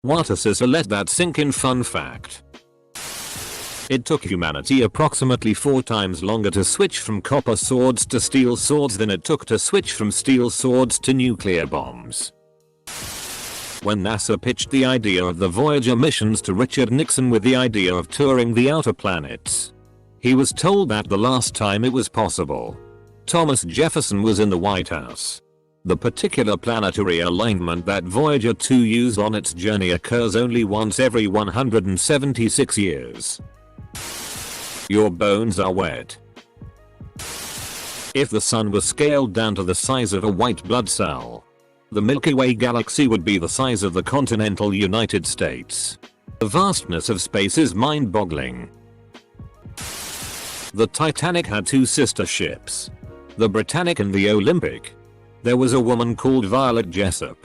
What a sister, let that sink in. Fun fact. It took humanity approximately 4 times longer to switch from copper swords to steel swords than it took to switch from steel swords to nuclear bombs. When NASA pitched the idea of the Voyager missions to Richard Nixon with the idea of touring the outer planets, he was told that the last time it was possible, Thomas Jefferson was in the White House. The particular planetary alignment that Voyager 2 used on its journey occurs only once every 176 years. Your bones are wet. If the sun was scaled down to the size of a white blood cell, the Milky Way galaxy would be the size of the continental United States. The vastness of space is mind-boggling. The Titanic had 2 sister ships, the Britannic and the Olympic. There was a woman called Violet Jessop,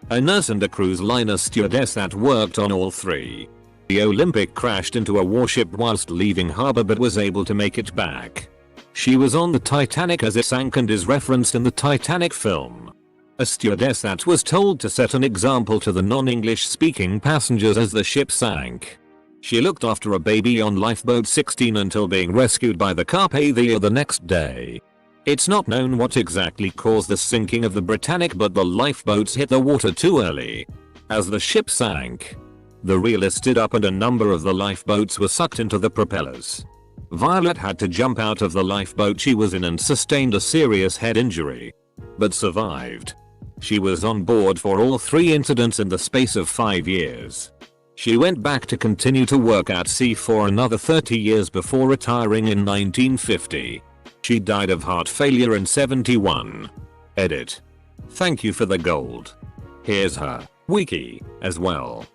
a nurse and a cruise liner stewardess that worked on all 3. The Olympic crashed into a warship whilst leaving harbor but was able to make it back. She was on the Titanic as it sank and is referenced in the Titanic film. A stewardess that was told to set an example to the non-English speaking passengers as the ship sank. She looked after a baby on lifeboat 16 until being rescued by the Carpathia the next day. It's not known what exactly caused the sinking of the Britannic, but the lifeboats hit the water too early. As the ship sank, the reel stood up and a number of the lifeboats were sucked into the propellers. Violet had to jump out of the lifeboat she was in and sustained a serious head injury, but survived. She was on board for all 3 incidents in the space of 5 years. She went back to continue to work at sea for another 30 years before retiring in 1950. She died of heart failure in 71. Edit. Thank you for the gold. Here's her wiki as well.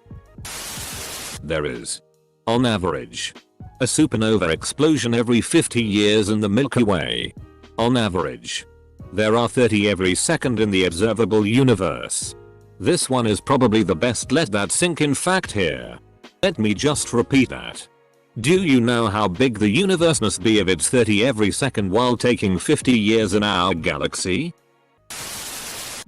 There is, on average, a supernova explosion every 50 years in the Milky Way. On average, there are 30 every second in the observable universe. This one is probably the best. Let that sink in fact here. Let me just repeat that. Do you know how big the universe must be if it's 30 every second while taking 50 years in our galaxy?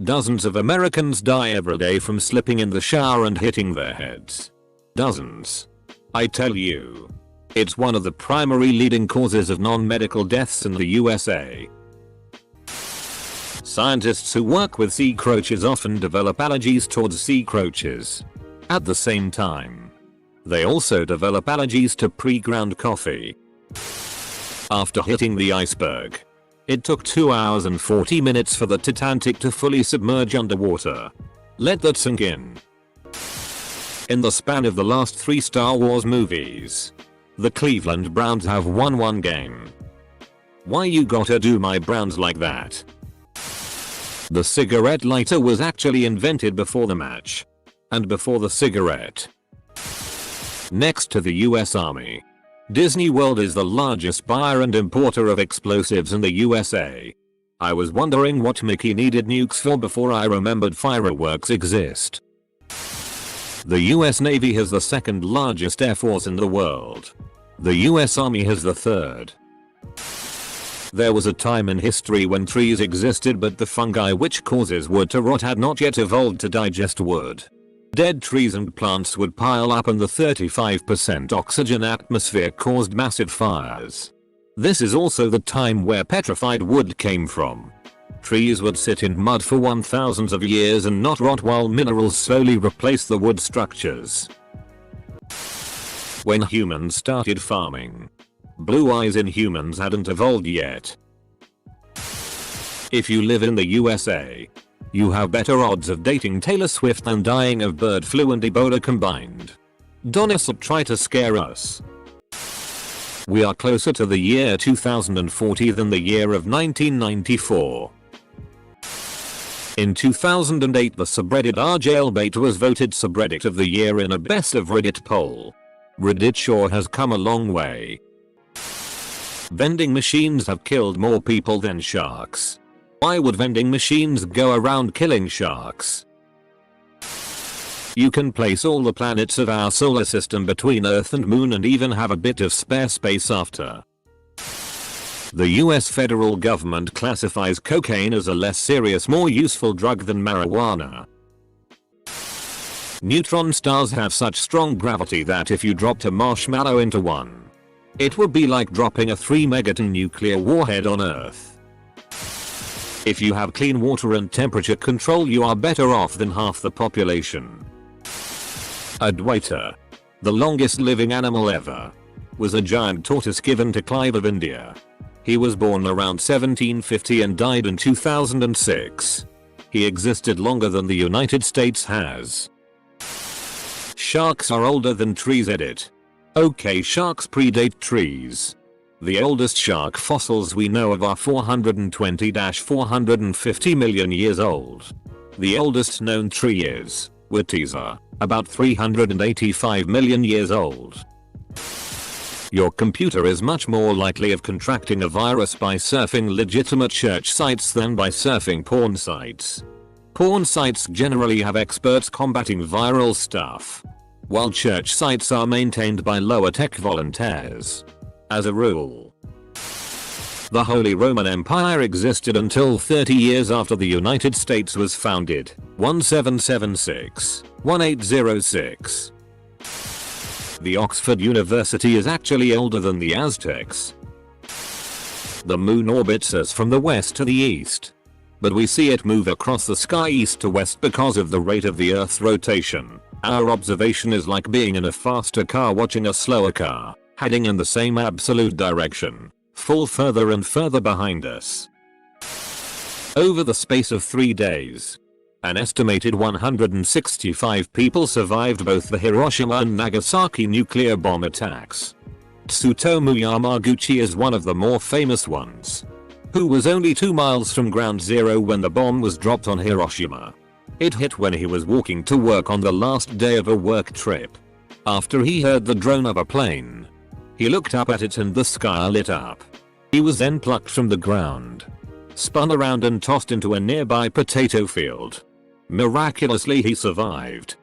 Dozens of Americans die every day from slipping in the shower and hitting their heads. Dozens. I tell you. It's one of the primary leading causes of non-medical deaths in the USA. Scientists who work with sea croaches often develop allergies towards sea croaches. At the same time, they also develop allergies to pre-ground coffee. After hitting the iceberg, it took 2 hours and 40 minutes for the Titanic to fully submerge underwater. Let that sink in. In the span of the last 3 Star Wars movies, the Cleveland Browns have won 1 game. Why you gotta do my Browns like that? The cigarette lighter was actually invented before the match. And before the cigarette. Next to the US Army, Disney World is the largest buyer and importer of explosives in the USA. I was wondering what Mickey needed nukes for before I remembered fireworks exist. The US Navy has the 2nd largest air force in the world. The US Army has the 3rd. There was a time in history when trees existed but the fungi which causes wood to rot had not yet evolved to digest wood. Dead trees and plants would pile up and the 35% oxygen atmosphere caused massive fires. This is also the time where petrified wood came from. Trees would sit in mud for 1000s of years and not rot while minerals slowly replaced the wood structures. When humans started farming, blue eyes in humans hadn't evolved yet. If you live in the USA, you have better odds of dating Taylor Swift than dying of bird flu and Ebola combined. Don't try to scare us. We are closer to the year 2040 than the year of 1994. In 2008 the subreddit rjailbait was voted subreddit of the year in a best of Reddit poll. Reddit sure has come a long way. Vending machines have killed more people than sharks. Why would vending machines go around killing sharks? You can place all the planets of our solar system between Earth and Moon and even have a bit of spare space after. The US federal government classifies cocaine as a less serious, more useful drug than marijuana. Neutron stars have such strong gravity that if you dropped a marshmallow into one, it would be like dropping a 3 megaton nuclear warhead on Earth. If you have clean water and temperature control, you are better off than half the population. Adwaita, the longest living animal ever, was a giant tortoise given to Clive of India. He was born around 1750 and died in 2006. He existed longer than the United States has. Sharks are older than trees. Edit. Okay, sharks predate trees. The oldest shark fossils we know of are 420-450 million years old. The oldest known tree is Witisa, about 385 million years old. Your computer is much more likely of contracting a virus by surfing legitimate church sites than by surfing porn sites. Porn sites generally have experts combating viral stuff, while church sites are maintained by lower tech volunteers. As a rule, the Holy Roman Empire existed until 30 years after the United States was founded, 1776-1806. The Oxford University is actually older than the Aztecs. The moon orbits us from the west to the east, but we see it move across the sky east to west because of the rate of the Earth's rotation. Our observation is like being in a faster car watching a slower car, heading in the same absolute direction, fall further and further behind us. Over the space of 3 days, an estimated 165 people survived both the Hiroshima and Nagasaki nuclear bomb attacks. Tsutomu Yamaguchi is one of the more famous ones, who was only 2 miles from ground zero when the bomb was dropped on Hiroshima. It hit when he was walking to work on the last day of a work trip. After he heard the drone of a plane, he looked up at it and the sky lit up. He was then plucked from the ground, spun around and tossed into a nearby potato field. Miraculously he survived,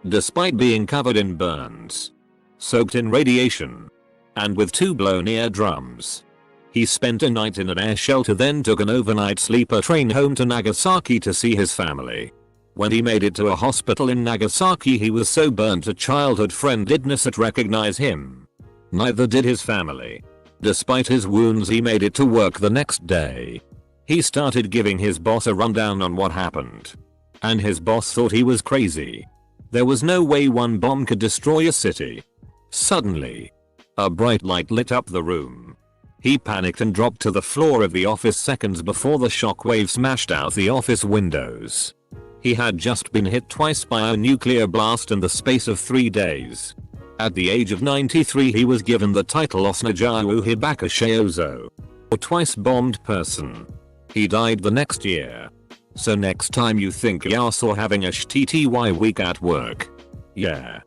despite being covered in burns, soaked in radiation, and with 2 blown eardrums. He spent a night in an air shelter, then took an overnight sleeper train home to Nagasaki to see his family. When he made it to a hospital in Nagasaki, he was so burnt a childhood friend didn't recognize him. Neither did his family. Despite his wounds, he made it to work the next day. He started giving his boss a rundown on what happened, and his boss thought he was crazy. There was no way one bomb could destroy a city. Suddenly, a bright light lit up the room. He panicked and dropped to the floor of the office seconds before the shockwave smashed out the office windows. He had just been hit twice by a nuclear blast in the space of 3 days. At the age of 93, he was given the title Osnajawu Hibakasheozo, or twice bombed person. He died the next year. So next time you think you're having a shitty week at work, yeah,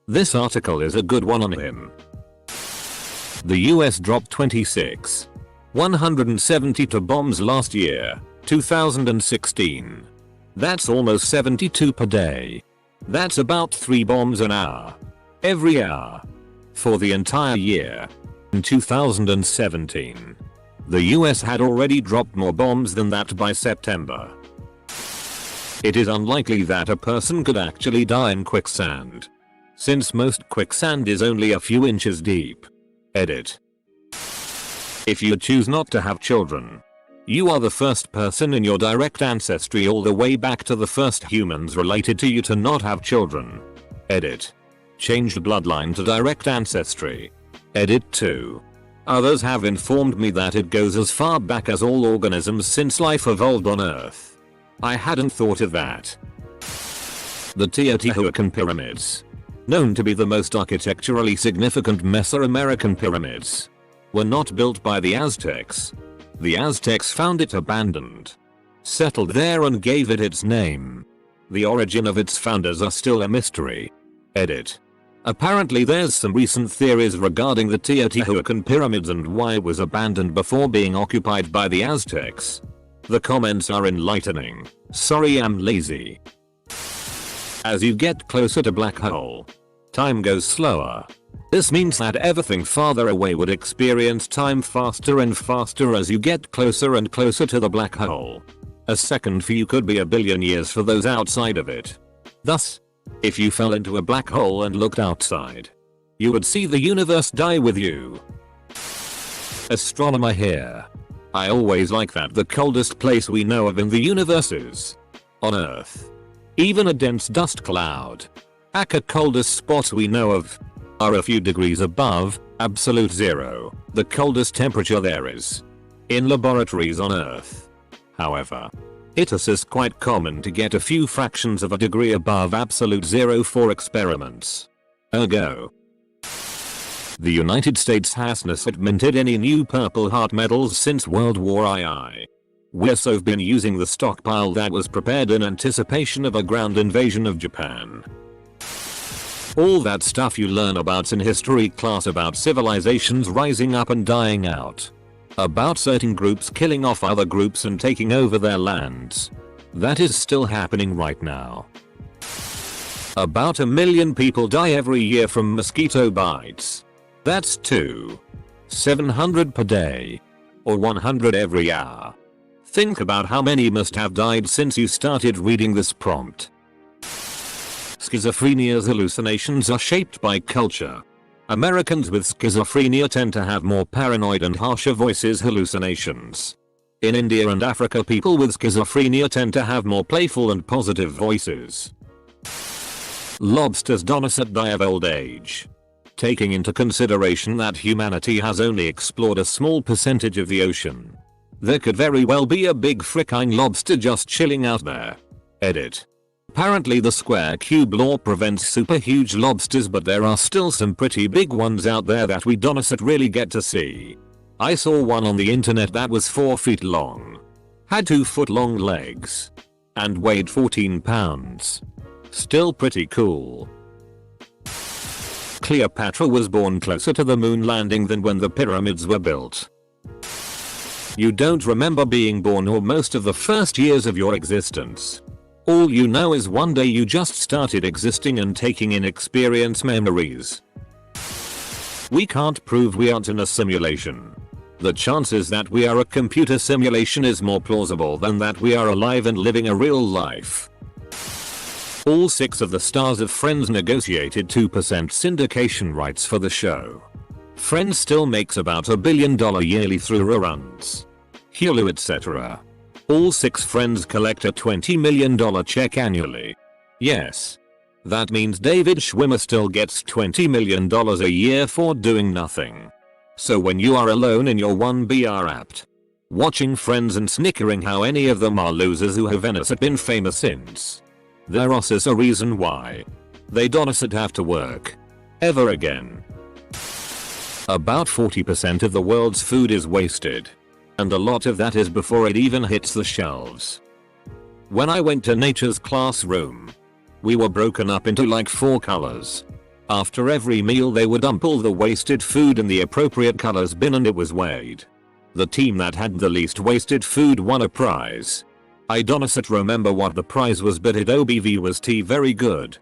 this article is a good one on him. The US dropped 172 bombs last year, 2016. That's almost 72 per day. That's about 3 bombs an hour. Every hour. For the entire year. In 2017, the US had already dropped more bombs than that by September. It is unlikely that a person could actually die in quicksand, since most quicksand is only a few inches deep. Edit. If you choose not to have children, you are the first person in your direct ancestry all the way back to the first humans related to you to not have children. Edit. Changed bloodline to direct ancestry. Edit 2. Others have informed me that it goes as far back as all organisms since life evolved on Earth. I hadn't thought of that. The Teotihuacan pyramids, known to be the most architecturally significant Mesoamerican pyramids, were not built by the Aztecs. The Aztecs found it abandoned, settled there and gave it its name. The origin of its founders are still a mystery. Edit. Apparently there's some recent theories regarding the Teotihuacan pyramids and why it was abandoned before being occupied by the Aztecs. The comments are enlightening. Sorry I'm lazy. As you get closer to black hole, time goes slower. This means that everything farther away would experience time faster and faster as you get closer and closer to the black hole. A second for you could be a billion years for those outside of it. Thus, If you fell into a black hole and looked outside, you would see the universe die with you. Astronomer here. I always like that the coldest place we know of in the universe is on Earth. Even a dense dust cloud, aka coldest spots we know of, are a few degrees above absolute zero, the coldest temperature there is in laboratories on Earth. However, it is quite common to get a few fractions of a degree above absolute zero for experiments. Ergo, the United States hasn't minted any new Purple Heart medals since World War II. We've been using the stockpile that was prepared in anticipation of a ground invasion of Japan. All that stuff you learn about in history class about civilizations rising up and dying out. About certain groups killing off other groups and taking over their lands. That is still happening right now. About 1 million people die every year from mosquito bites. That's 700 per day. Or 100 every hour. Think about how many must have died since you started reading this prompt. Schizophrenia's hallucinations are shaped by culture. Americans with schizophrenia tend to have more paranoid and harsher voices hallucinations. In India and Africa, people with schizophrenia tend to have more playful and positive voices. Lobsters die of old age. Taking into consideration that humanity has only explored a small percentage of the ocean, there could very well be a big fricking lobster just chilling out there. Edit. Apparently the square cube law prevents super huge lobsters, but there are still some pretty big ones out there that we don't really get to see. I saw one on the internet that was 4 feet long, had 2-foot long legs, and weighed 14 pounds. Still pretty cool. Cleopatra was born closer to the moon landing than when the pyramids were built. You don't remember being born or most of the first years of your existence. All you know is one day you just started existing and taking in experience memories. We can't prove we aren't in a simulation. The chances that we are a computer simulation is more plausible than that we are alive and living a real life. All 6 of the stars of Friends negotiated 2% syndication rights for the show. Friends still makes about $1 billion yearly through reruns, Hulu, etc. All 6 Friends collect a $20 million check annually. Yes. That means David Schwimmer still gets $20 million a year for doing nothing. So when you are alone in your 1BR app, watching Friends and snickering how any of them are losers who have been famous since, there is a reason why they don't have to work ever again. About 40% of the world's food is wasted. And a lot of that is before it even hits the shelves. When I went to nature's classroom, we were broken up into like 4 colors. After every meal they would dump all the wasted food in the appropriate colors bin and it was weighed. The team that had the least wasted food won a prize. I don't remember what the prize was, but it OBV was very good.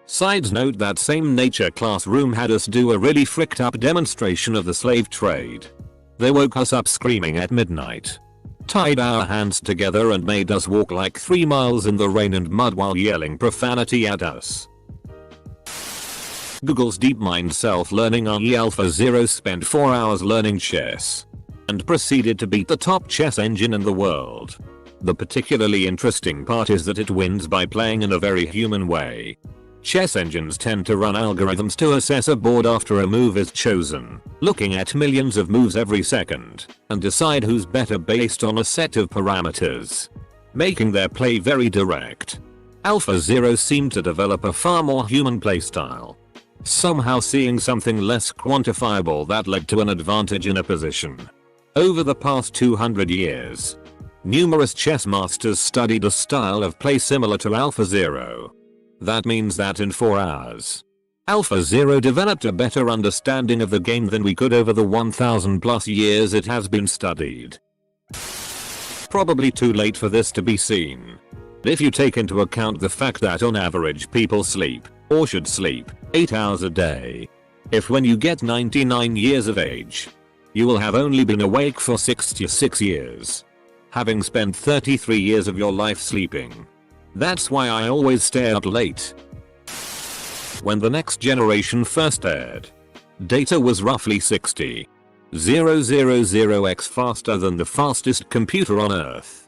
Side note, that same nature classroom had us do a really fricked up demonstration of the slave trade. They woke us up screaming at midnight, tied our hands together and made us walk like 3 miles in the rain and mud while yelling profanity at us. Google's DeepMind self-learning AI AlphaZero spent 4 hours learning chess and proceeded to beat the top chess engine in the world. The particularly interesting part is that it wins by playing in a very human way. Chess engines tend to run algorithms to assess a board after a move is chosen, looking at millions of moves every second, and decide who's better based on a set of parameters, making their play very direct. AlphaZero seemed to develop a far more human playstyle, somehow seeing something less quantifiable that led to an advantage in a position. Over the past 200 years, numerous chess masters studied a style of play similar to AlphaZero. That means that in 4 hours, AlphaZero developed a better understanding of the game than we could over the 1000 plus years it has been studied. Probably too late for this to be seen. If you take into account the fact that on average people sleep, or should sleep, 8 hours a day. If when you get 99 years of age, you will have only been awake for 66 years, having spent 33 years of your life sleeping. That's why I always stay up late. When the Next Generation first aired, data was roughly 60,000x faster than the fastest computer on Earth.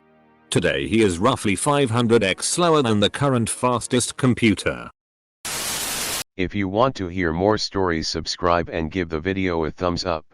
Today he is roughly 500x slower than the current fastest computer. If you want to hear more stories, subscribe and give the video a thumbs up.